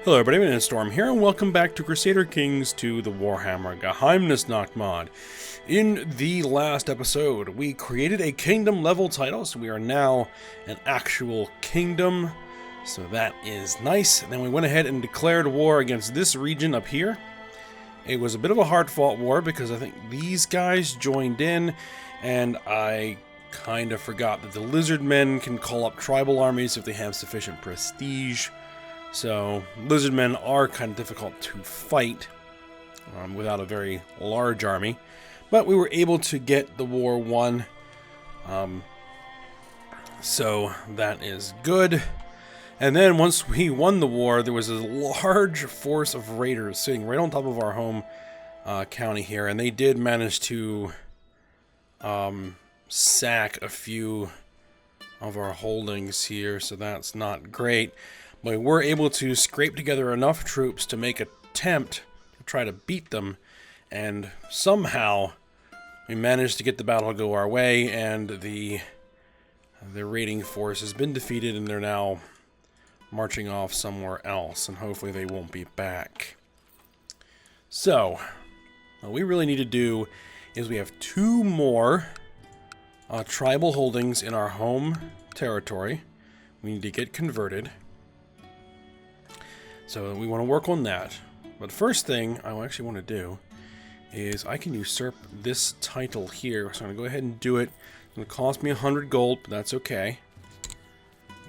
Hello everybody, my name is Storm here, and welcome back to Crusader Kings II, the Warhammer Geheimnisnacht mod. In the last episode, we created a kingdom level title, so we are now an actual kingdom, so that is nice. And then we went ahead and declared war against this region up here. It was a bit of a hard-fought war because I think these guys joined in, and I kind of forgot that the lizard men can call up tribal armies if they have sufficient prestige. So, lizard men are kind of difficult to fight without a very large army. But we were able to get the war won. So, that is good. And then once we won the war, there was a large force of raiders sitting right on top of our home county here. And they did manage to sack a few of our holdings here. So that's not great. We were able to scrape together enough troops to make an attempt to try to beat them, and somehow we managed to get the battle to go our way, and the raiding force has been defeated, and they're now marching off somewhere else, and hopefully they won't be back. So, what we really need to do is we have 2 more tribal holdings in our home territory. We need to get converted. So we want to work on that. But first thing I actually want to do is I can usurp this title here. So I'm going to go ahead and do it. It's going to cost me 100 gold, but that's okay.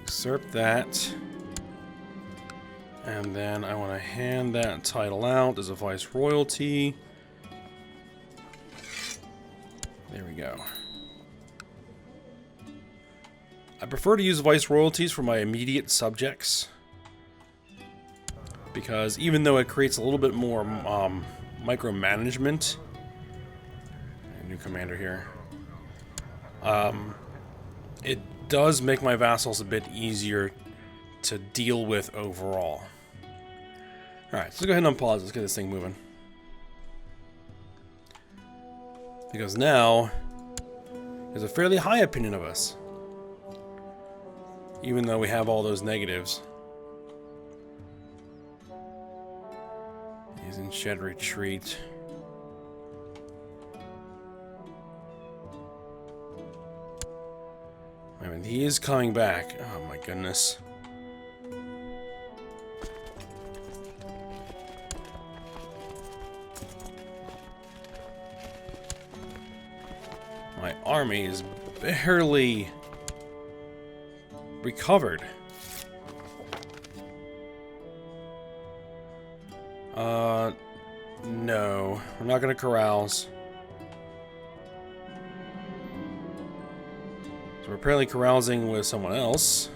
Usurp that. And then I want to hand that title out as a viceroyalty. There we go. I prefer to use viceroyalties for my immediate subjects, because even though it creates a little bit more micromanagement, new commander here, it does make my vassals a bit easier to deal with overall. Alright, so let's go ahead and unpause. Let's get this thing moving. Because now, there's a fairly high opinion of us, even though we have all those negatives. He's in shed retreat. I mean, he is coming back. Oh my goodness. My army is barely recovered. No, we're not gonna carouse. So we're apparently carousing with someone else.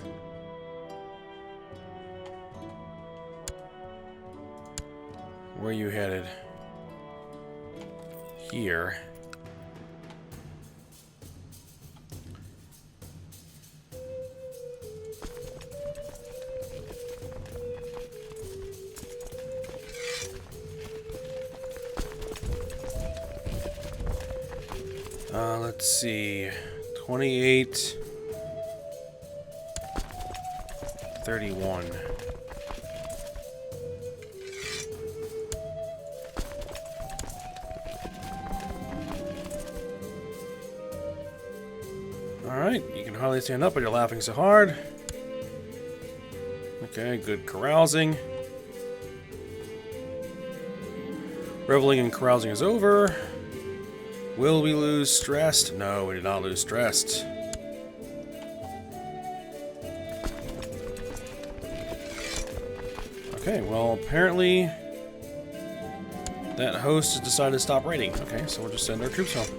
Where are you headed? Here. Let's see, 28, 31. Alright, you can hardly stand up, but you're laughing so hard. Okay, good carousing. Reveling and carousing is over. Will we lose stressed? No, we did not lose stressed. Okay, well, apparently that host has decided to stop raiding. Okay, so we'll just send our troops home.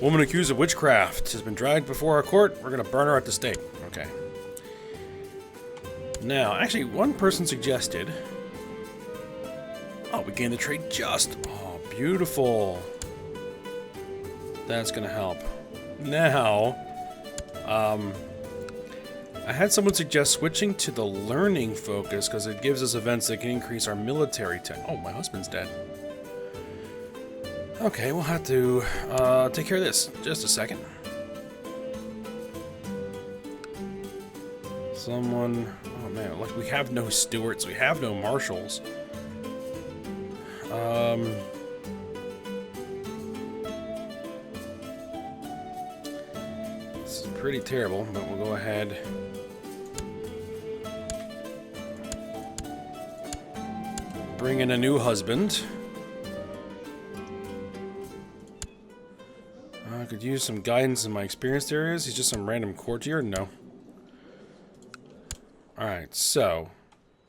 Woman accused of witchcraft has been dragged before our court. We're going to burn her at the stake. Okay. Now, actually, one person suggested... Oh, we gained the trade just. Oh, beautiful. That's going to help. Now, I had someone suggest switching to the learning focus because it gives us events that can increase our military tech. Oh, my husband's dead. Okay, we'll have to take care of this. Just a second. Someone... Oh man, look, we have no stewards, we have no marshals. This is pretty terrible, but we'll go ahead. Bring in a new husband. I could use some guidance in my experienced areas. He's just some random courtier? No. Alright, so,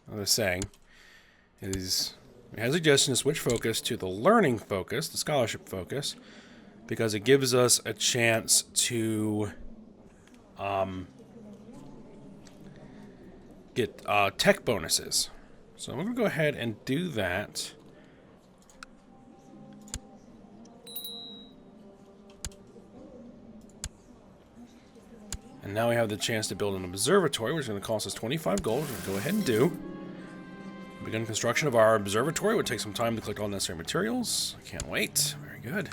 what I was saying is, we had a suggestion to switch focus to the learning focus, the scholarship focus, because it gives us a chance to get tech bonuses. So I'm going to go ahead and do that. And now we have the chance to build an observatory, which is going to cost us 25 gold, which we'll go ahead and do. Begin construction of our observatory. It would take some time to collect all necessary materials. I can't wait. Very good.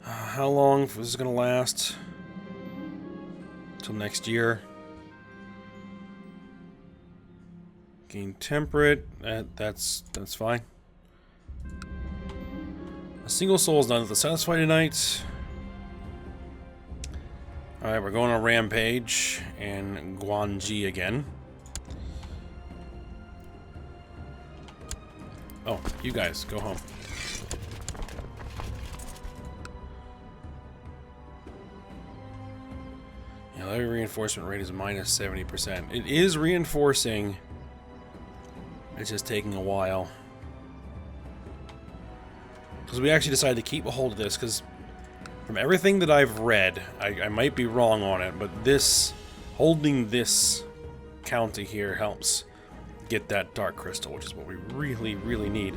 How long is this going to last? Till next year. Gain temperate. That's fine. A single soul is not satisfied tonight. Alright, we're going on a rampage in Guanji again. Oh, you guys, go home. Yeah, levy reinforcement rate is minus 70%. It is reinforcing. It's just taking a while. Because we actually decided to keep a hold of this, because from everything that I've read, I might be wrong on it, but this, holding this county here helps get that dark crystal, which is what we really, really need.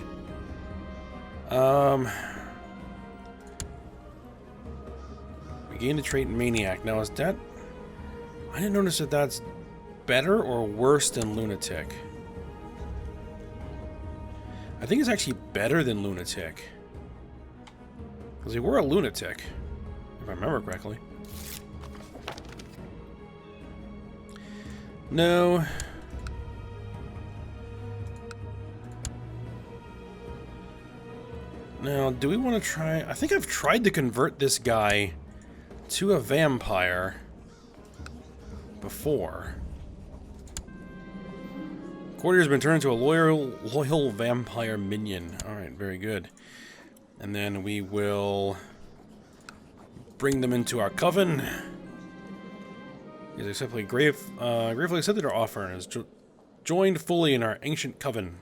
We gained a trait in Maniac. Now, is that... I didn't notice that that's better or worse than Lunatic. I think it's actually better than Lunatic. Because we were a lunatic, if I remember correctly. No. Now, do we want to try... I think I've tried to convert this guy to a vampire before. Courtier's been turned into a loyal vampire minion. Alright, very good. And then we will bring them into our coven. He's acceptedly gratefully accepted our offer and is joined fully in our ancient coven.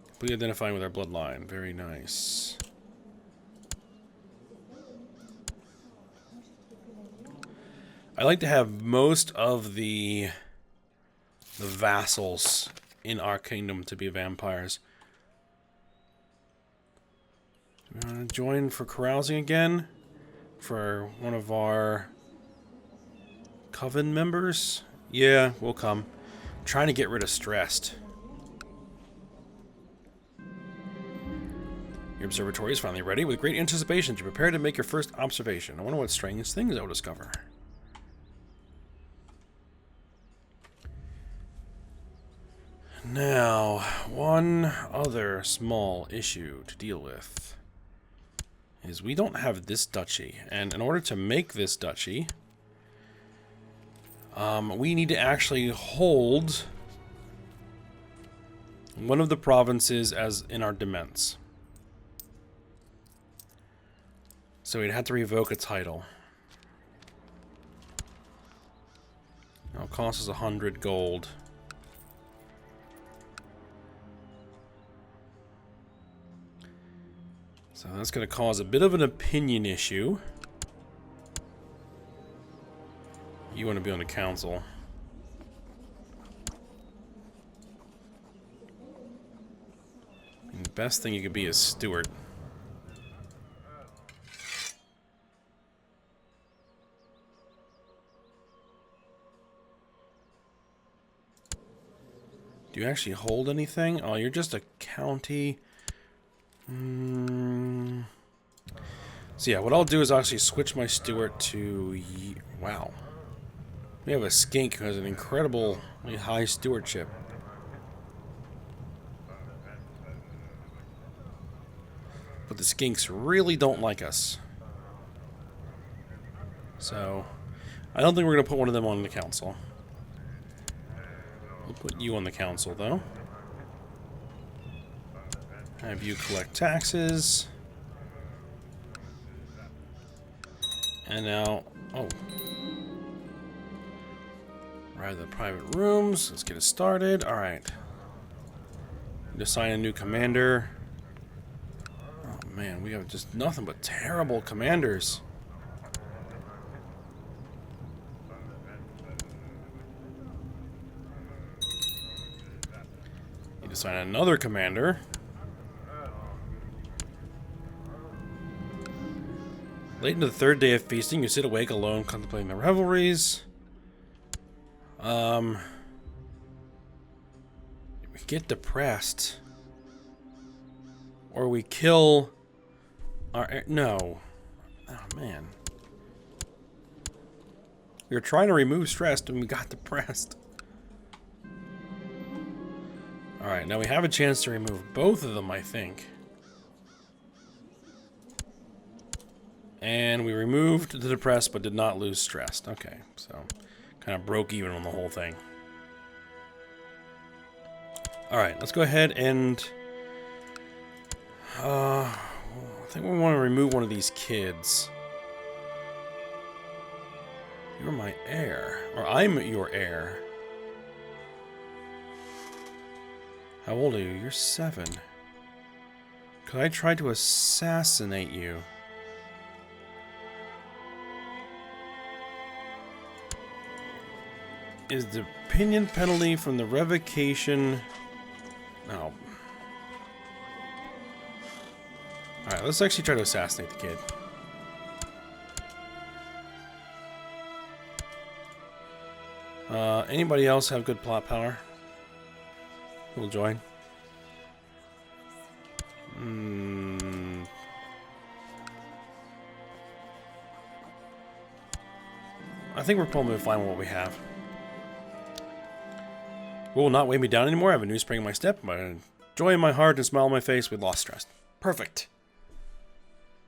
Completely identifying with our bloodline. Very nice. I like to have most of the vassals in our kingdom to be vampires. We want to join for carousing again for one of our coven members. Yeah, we'll come. I'm trying to get rid of stressed. Your observatory is finally ready. With great anticipation, you prepare to make your first observation. I wonder what strange things I will discover. Now, one other small issue to deal with is we don't have this duchy, and in order to make this duchy, we need to actually hold one of the provinces as in our demesnes. So we'd have to revoke a title. It'll cost us 100 gold. So that's going to cause a bit of an opinion issue. You want to be on the council. And the best thing you could be is steward. Do you actually hold anything? Oh, you're just a county. So So yeah, what I'll do is I'll actually switch my steward to... Wow. We have a skink who has an incredibly high stewardship. But the skinks really don't like us. So, I don't think we're going to put one of them on the council. We'll put you on the council, though. Have you collect taxes. And now... Oh. Right, the private rooms. Let's get it started. Alright. Assign a new commander. Oh, man. We have just nothing but terrible commanders. Assign another commander. Late into the third day of feasting, you sit awake alone contemplating the revelries. We get depressed. Or we kill our... No. Oh, man. We were trying to remove stress and we got depressed. Alright, now we have a chance to remove both of them, I think. And we removed the depressed, but did not lose stressed. Okay, so kind of broke even on the whole thing. Alright, let's go ahead and... I think we want to remove one of these kids. You're my heir. Or I'm your heir. How old are you? You're 7. Could I try to assassinate you? Is the opinion penalty from the revocation... No. Alright, let's actually try to assassinate the kid. Anybody else have good plot power? Who'll join? I think we're probably fine with what we have. Will not weigh me down anymore. I have a new spring in my step, my joy in my heart and smile on my face. We lost stress. Perfect.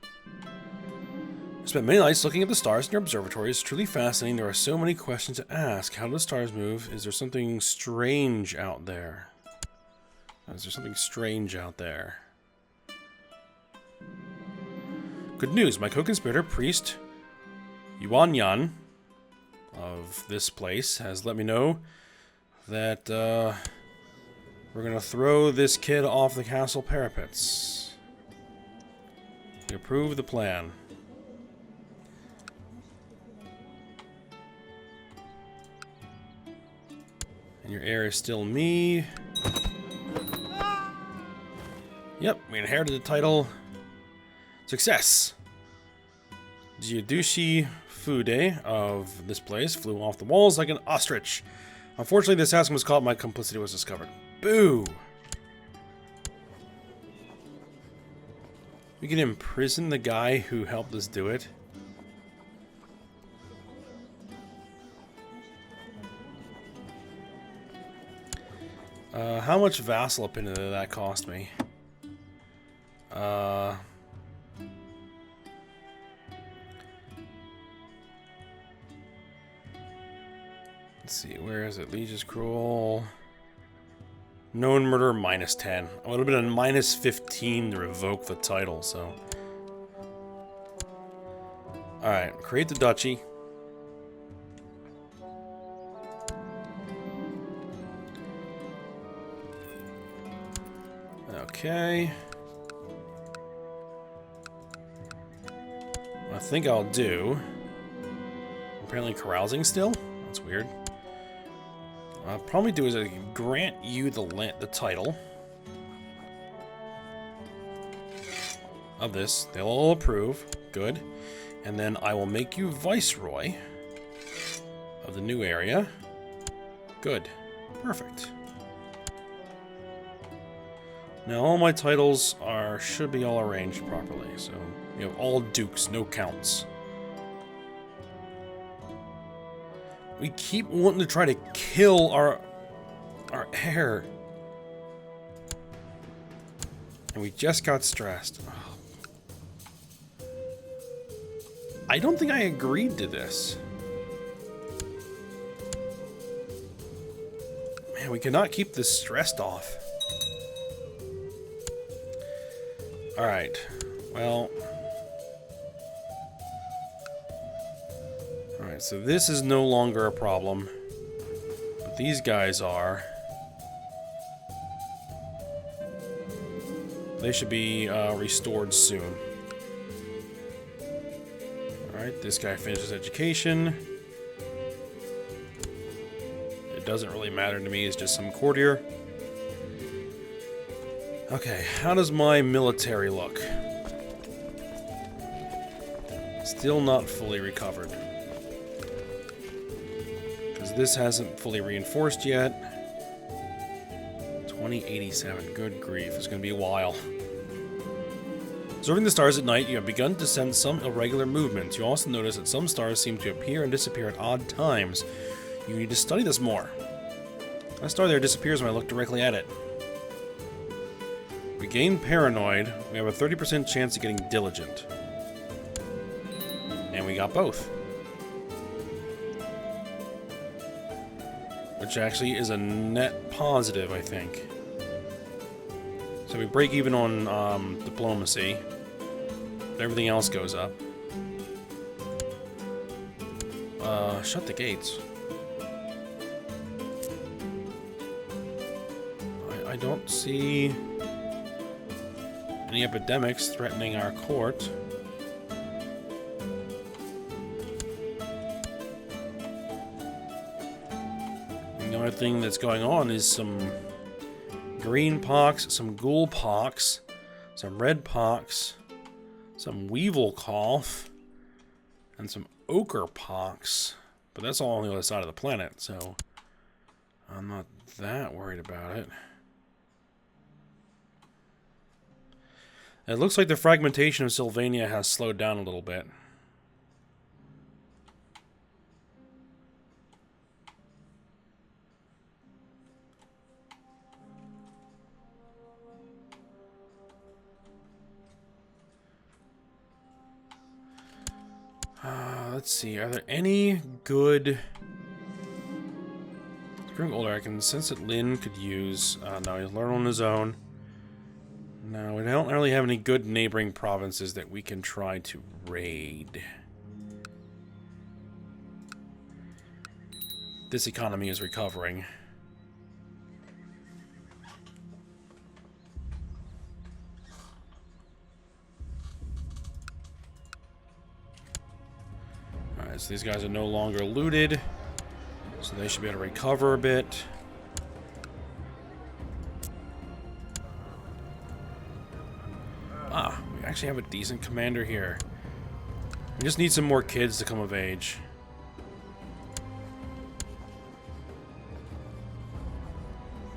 I spent many nights looking at the stars in your observatory. It's truly fascinating. There are so many questions to ask. How do the stars move? Is there something strange out there? Is there something strange out there? Good news. My co-conspirator, priest Yuan Yan of this place, has let me know that we're going to throw this kid off the castle parapets. We approve the plan. And your heir is still me. Yep, we inherited the title. Success! Jiudushi Fude of this place flew off the walls like an ostrich. Unfortunately, the assassin was caught. My complicity was discovered. Boo! We can imprison the guy who helped us do it. How much vassal opinion did that cost me? Let's see, where is it? Legis Cruel. Known murder -10. It would have been a -15 to revoke the title, so. Alright, create the duchy. Okay. What I think I'll do. Apparently carousing still? That's weird. What I'll probably do is I grant you the title of this. They'll all approve. Good. And then I will make you viceroy of the new area. Good. Perfect. Now all my titles should be all arranged properly, so We have all dukes, no counts. We keep wanting to try to kill our heir. And we just got stressed. I don't think I agreed to this. Man, we cannot keep this stressed off. Alright. Well. Alright, so this is no longer a problem. But these guys are. They should be restored soon. Alright, this guy finishes education. It doesn't really matter to me, it's just some courtier. Okay, how does my military look? Still not fully recovered. Because this hasn't fully reinforced yet. 2087, good grief, it's going to be a while. Observing the stars at night, you have begun to sense some irregular movements. You also notice that some stars seem to appear and disappear at odd times. You need to study this more. A star there disappears when I look directly at it. We gain paranoid. We have a 30% chance of getting diligent. And we got both. Which actually is a net positive, I think. So we break even on diplomacy. Everything else goes up. Shut the gates. I don't see any epidemics threatening our court. And the only thing that's going on is some green pox, some ghoul pox, some red pox, some weevil cough, and some ochre pox. But that's all on the other side of the planet, so I'm not that worried about it. It looks like the fragmentation of Sylvania has slowed down a little bit. Let's see, are there any good... Growing older, I can sense that Lynn could use... no, he's learned on his own. No, we don't really have any good neighboring provinces that we can try to raid. This economy is recovering. Alright, so these guys are no longer looted. So they should be able to recover a bit. Ah, we actually have a decent commander here. We just need some more kids to come of age.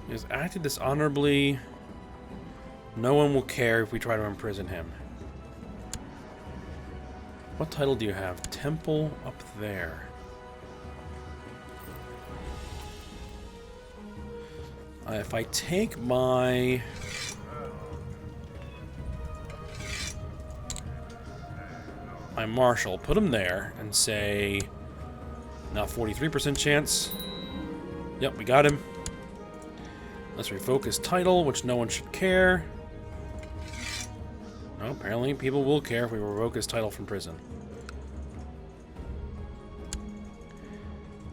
He has acted dishonorably. No one will care if we try to imprison him. What title do you have? Temple up there. If I take my... marshal, put him there, and say... Now 43% chance. Yep, we got him. Let's revoke his title, which no one should care. No, apparently people will care if we revoke his title from prison.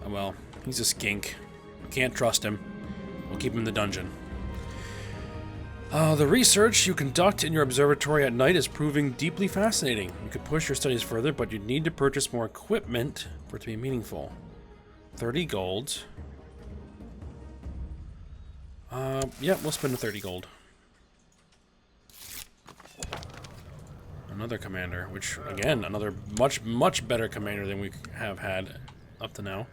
Oh well, he's a skink. We can't trust him. We'll keep him in the dungeon. The research you conduct in your observatory at night is proving deeply fascinating. You could push your studies further, but you'd need to purchase more equipment for it to be meaningful. 30 gold. Yeah, we'll spend the 30 gold. Another commander, which, again, another much better commander than we have had up to now.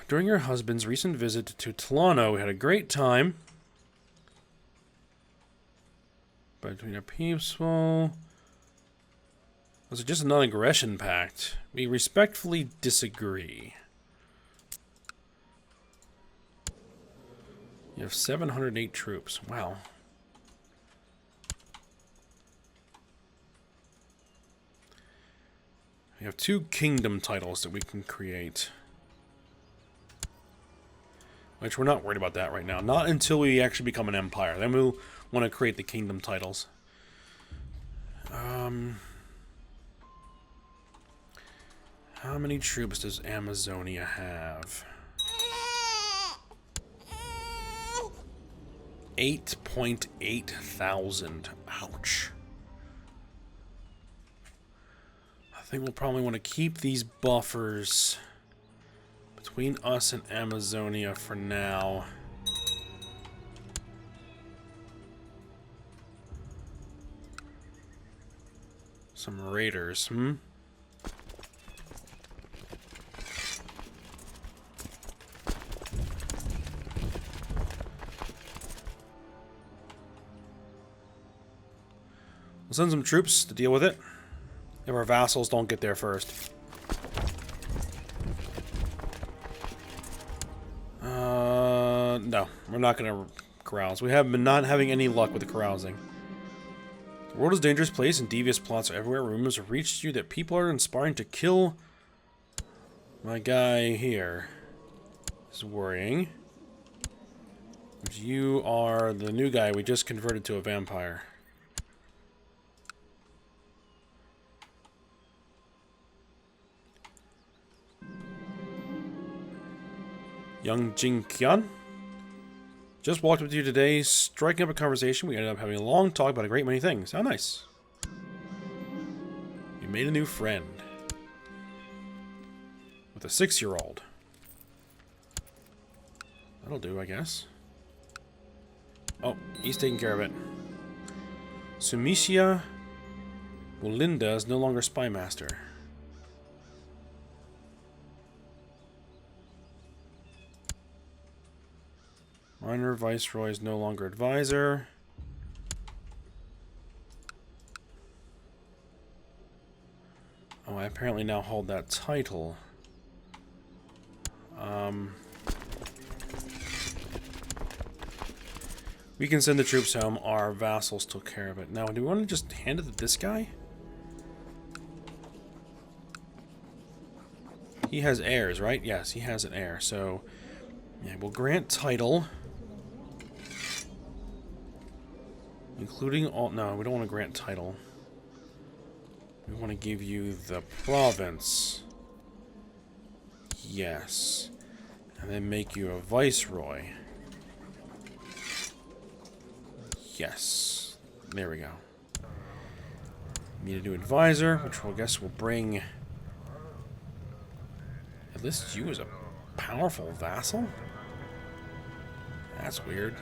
During your husband's recent visit to Talano, we had a great time. Between our peaceful... Was it just a non-aggression pact? We respectfully disagree. You have 708 troops. Wow. We have 2 kingdom titles that we can create. Which we're not worried about that right now. Not until we actually become an empire. Then we'll want to create the kingdom titles. How many troops does Amazonia have? 8.8 thousand. Ouch. I think we'll probably want to keep these buffers between us and Amazonia for now. Some raiders, We'll send some troops to deal with it. If our vassals don't get there first. No, we're not going to carouse. We have been not having any luck with the carousing. The world is a dangerous place and devious plots are everywhere. Rumors have reached you that people are inspiring to kill my guy here. This is worrying. But you are the new guy we just converted to a vampire. Young Jing Qian. Just walked up to you today, striking up a conversation. We ended up having a long talk about a great many things. How nice. You made a new friend. With a 6-year-old. That'll do, I guess. Oh, he's taking care of it. Sumicia Wolinda is no longer spy master. Minor Viceroy is no longer advisor. Oh, I apparently now hold that title. We can send the troops home. Our vassals took care of it. Now, do we want to just hand it to this guy? He has heirs, right? Yes, he has an heir. So, yeah, we'll grant title. Including all... No, we don't want to grant title. We want to give you the province. Yes. And then make you a viceroy. Yes. There we go. Need a new advisor, which I guess will bring... It lists you as a powerful vassal? That's weird.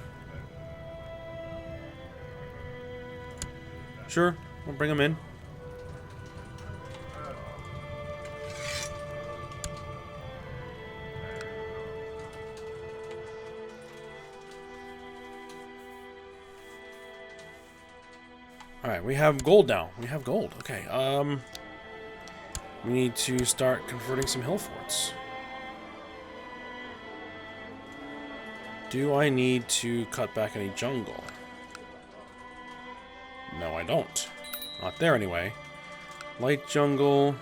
Sure, we'll bring him in. Alright, we have gold now. We have gold. Okay, we need to start converting some hill forts. Do I need to cut back any jungle? No, I don't. Not there, anyway. Light jungle.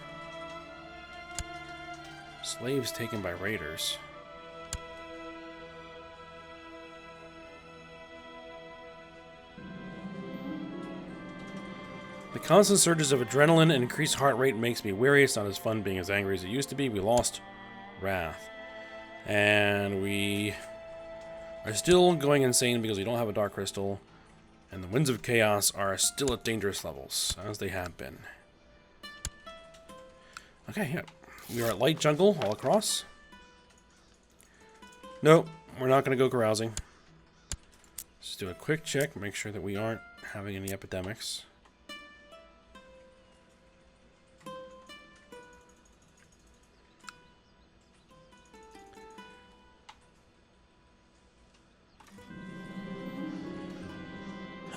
Slaves taken by raiders. The constant surges of adrenaline and increased heart rate makes me weary. It's not as fun being as angry as it used to be. We lost Wrath. And we are still going insane because we don't have a Dark Crystal. And the Winds of Chaos are still at dangerous levels, as they have been. Okay, yeah. We are at light jungle all across. Nope, we're not going to go carousing. Let's do a quick check, make sure that we aren't having any epidemics.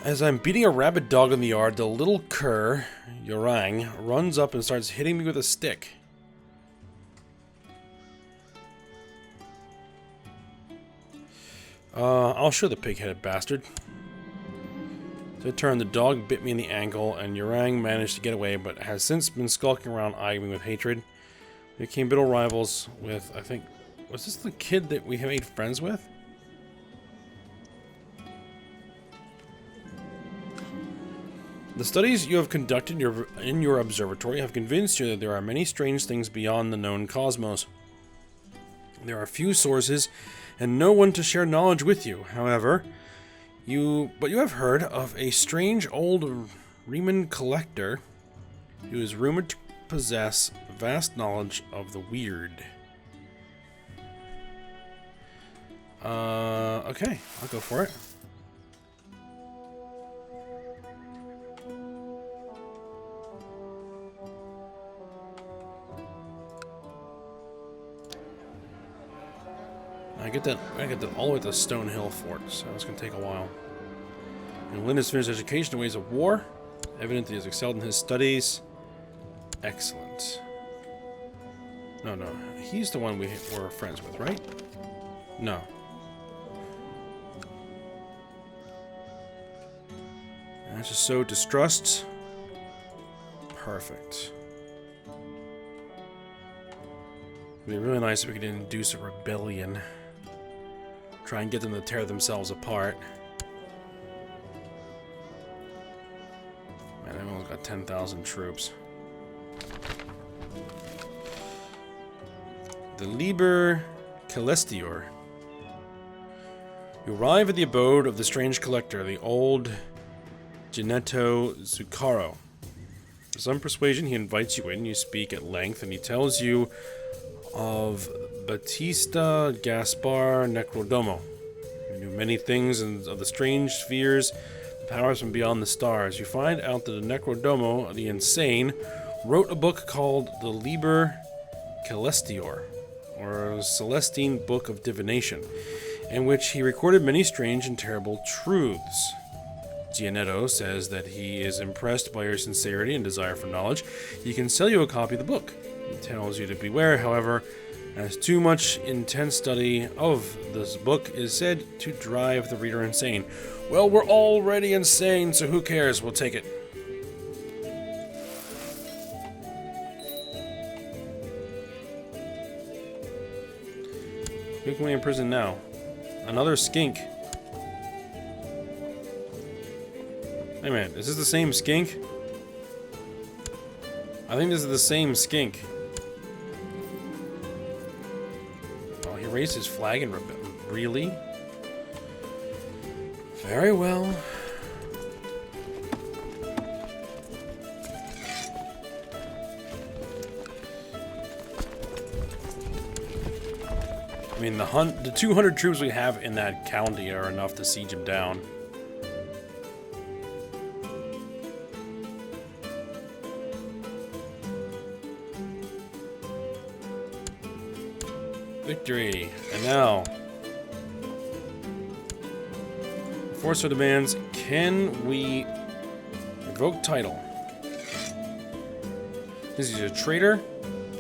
As I'm beating a rabid dog in the yard, the little cur, Yorang, runs up and starts hitting me with a stick. I'll show the pig-headed bastard. So in turn, the dog bit me in the ankle, and Yorang managed to get away, but has since been skulking around eyeing me with hatred. We became bitter rivals with, I think, was this the kid that we made friends with? The studies you have conducted in your observatory have convinced you that there are many strange things beyond the known cosmos. There are few sources and no one to share knowledge with you. However, you have heard of a strange old Riemann collector who is rumored to possess vast knowledge of the weird. Okay, I'll go for it. I get that all the way to the Stonehill Fort, so it's going to take a while. And Lynn has finished education in ways of war. Evident that he has excelled in his studies. Excellent. No, he's the one we were friends with, right? No. And just sow distrust. Perfect. It'd be really nice if we could induce a rebellion. Try and get them to tear themselves apart. Man, I've only got 10,000 troops. The Liber Celestior. You arrive at the abode of the strange collector, the old Genetto Zuccaro. For some persuasion, he invites you in, you speak at length, and he tells you of Battista Gaspar Necrodomo. You knew many things of the strange spheres, the powers from beyond the stars. You find out that the Necrodomo, the insane, wrote a book called the Liber Celestior, or Celestine Book of Divination, in which he recorded many strange and terrible truths. Gianetto says that he is impressed by your sincerity and desire for knowledge. He can sell you a copy of the book. He tells you to beware, however, as too much intense study of this book is said to drive the reader insane. Well, we're already insane, so who cares? We'll take it. Who can we imprison now? Another skink. Hey man, is this the same skink? I think this is the same skink. Oh, he raised his flag and really? Very well. I mean, the 200 troops we have in that county are enough to siege him down. Victory. And now, Forcer demands, can we revoke title? Is he a traitor?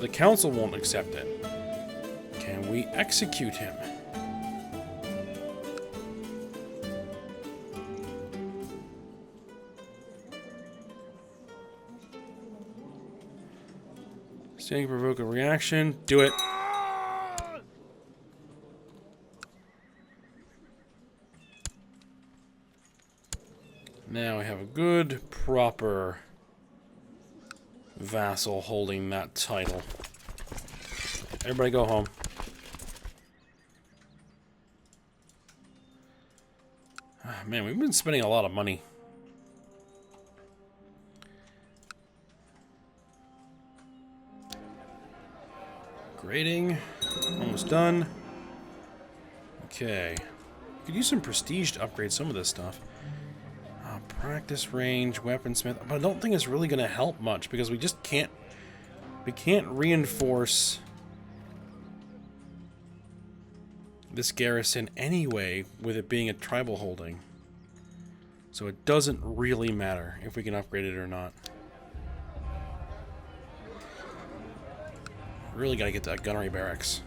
The council won't accept it. Can we execute him? Saying provoke a reaction. Do it. Now we have a good, proper vassal holding that title. Everybody go home. Man, we've been spending a lot of money. Grading. Almost done. Okay. Could use some prestige to upgrade some of this stuff. Practice range, weaponsmith, but I don't think it's really going to help much because we just can't. We can't reinforce this garrison anyway with it being a tribal holding. So it doesn't really matter if we can upgrade it or not. Really gotta get that gunnery barracks.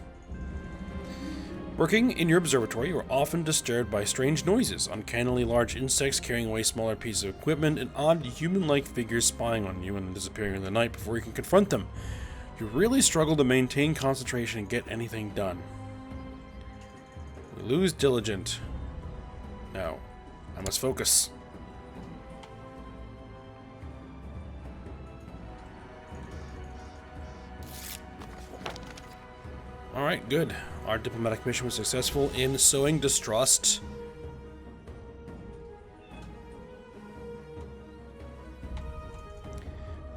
Working in your observatory, you are often disturbed by strange noises, uncannily large insects carrying away smaller pieces of equipment, and odd human-like figures spying on you and disappearing in the night before you can confront them. You really struggle to maintain concentration and get anything done. We lose diligent. No. I must focus. Alright, good. Our diplomatic mission was successful in sowing distrust.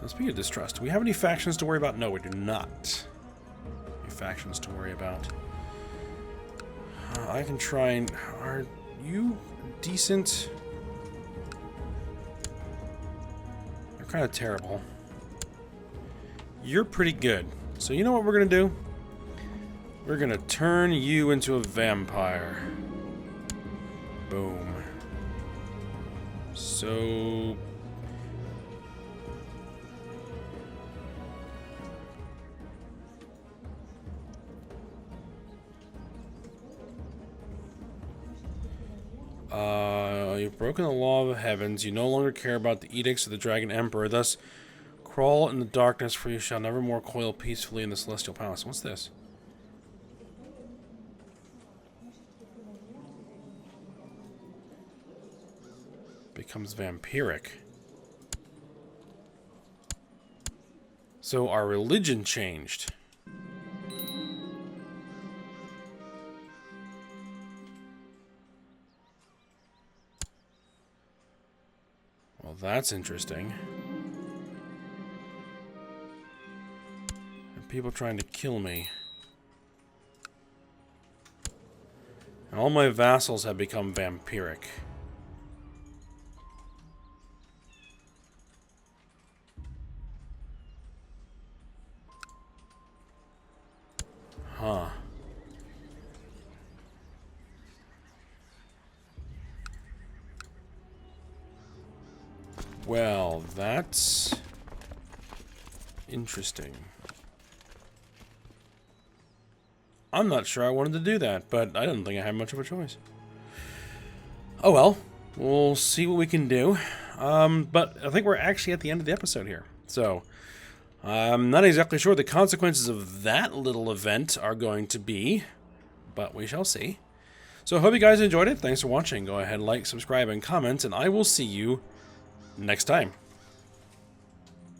Now, speaking of distrust, do we have any factions to worry about? No, we do not. Any factions to worry about. I can try and... Are you decent? You're kind of terrible. You're pretty good. So you know what we're going to do? We're gonna turn you into a vampire. Boom. So... you've broken the law of the heavens. You no longer care about the edicts of the Dragon Emperor. Thus, crawl in the darkness, for you shall never more coil peacefully in the Celestial Palace. What's this? Becomes vampiric. So our religion changed. Well, that's interesting. And people trying to kill me. And all my vassals have become vampiric. Huh. Well, that's interesting. I'm not sure I wanted to do that, but I didn't think I had much of a choice. Oh well, we'll see what we can do. But I think we're actually at the end of the episode here. So, I'm not exactly sure what the consequences of that little event are going to be, but we shall see. So I hope you guys enjoyed it. Thanks for watching. Go ahead, like, subscribe, and comment, and I will see you next time.